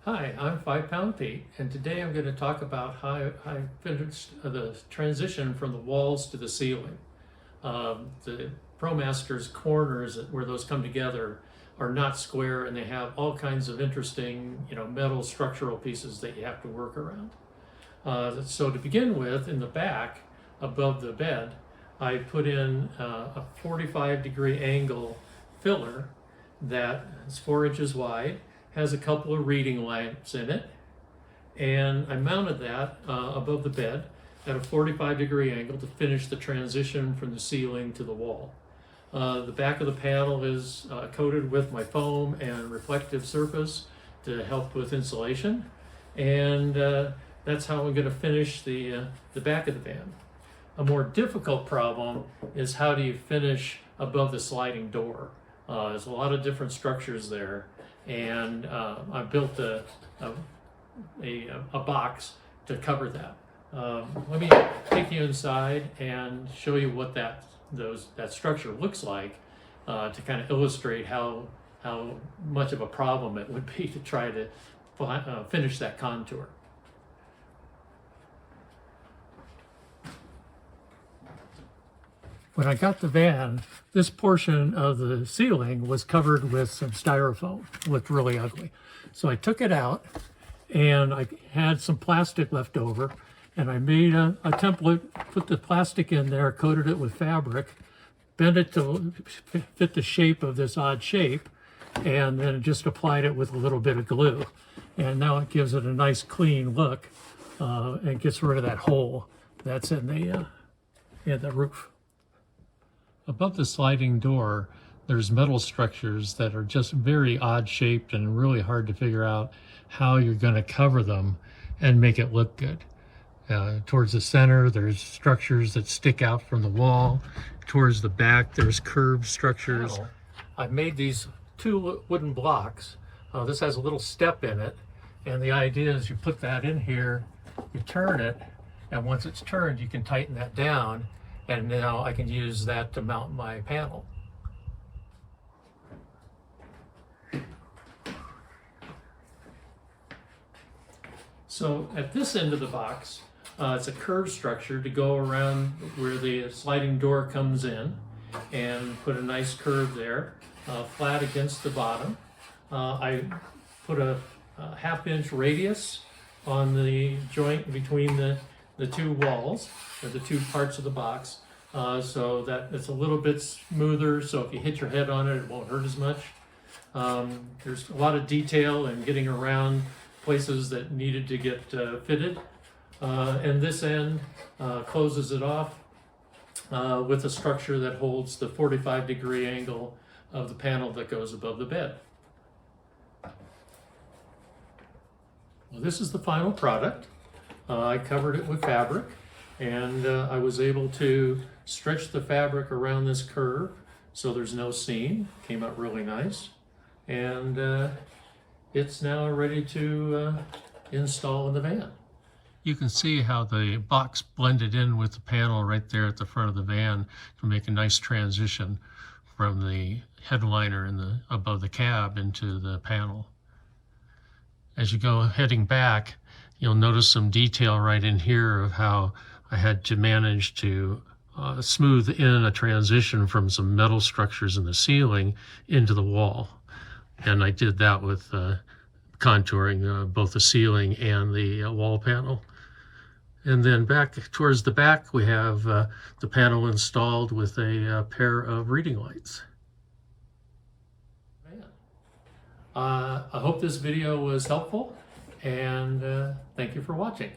Hi, I'm 5 Pound Pete, and today I'm going to talk about how I finished the transition from the walls to the ceiling. The ProMaster's corners where those come together are not square, and they have all kinds of interesting, metal structural pieces that you have to work around. So to begin with, in the back, above the bed, I put in a 45-degree angle filler that is 4 inches wide, has a couple of reading lamps in it, and I mounted that above the bed at a 45-degree angle to finish the transition from the ceiling to the wall. The back of the panel is coated with my foam and reflective surface to help with insulation, and that's how I'm going to finish the back of the van. A more difficult problem is how do you finish above the sliding door. There's a lot of different structures there, and I built a box to cover that. Let me take you inside and show you what that structure looks like to kind of illustrate how much of a problem it would be to try to finish that contour. When I got the van, this portion of the ceiling was covered with some styrofoam. It looked really ugly. So I took it out, and I had some plastic left over, and I made a template, put the plastic in there, coated it with fabric, bent it to fit the shape of this odd shape, and then just applied it with a little bit of glue. And now it gives it a nice clean look, and gets rid of that hole that's in the roof. Above the sliding door, there's metal structures that are just very odd shaped and really hard to figure out how you're going to cover them and make it look good. Towards the center, there's structures that stick out from the wall. Towards the back, there's curved structures. I've made these 2 wooden blocks. This has a little step in it, and the idea is you put that in here, you turn it, and once it's turned, you can tighten that down. And now I can use that to mount my panel. So at this end of the box, it's a curved structure to go around where the sliding door comes in, and put a nice curve there, flat against the bottom. I put a 1/2-inch radius on the joint between the 2 walls, or the 2 parts of the box, so that it's a little bit smoother, so if you hit your head on it, it won't hurt as much. There's a lot of detail in getting around places that needed to get fitted. And this end closes it off with a structure that holds the 45-degree angle of the panel that goes above the bed. Well, this is the final product. I covered it with fabric, and I was able to stretch the fabric around this curve so there's no seam. Came out really nice, and it's now ready to install in the van. You can see how the box blended in with the panel right there at the front of the van to make a nice transition from the headliner above the cab into the panel. As you go heading back, you'll notice some detail right in here of how I had to manage to smooth in a transition from some metal structures in the ceiling into the wall. And I did that with contouring both the ceiling and the wall panel. And then back towards the back, we have the panel installed with a pair of reading lights. I hope this video was helpful, and thank you for watching.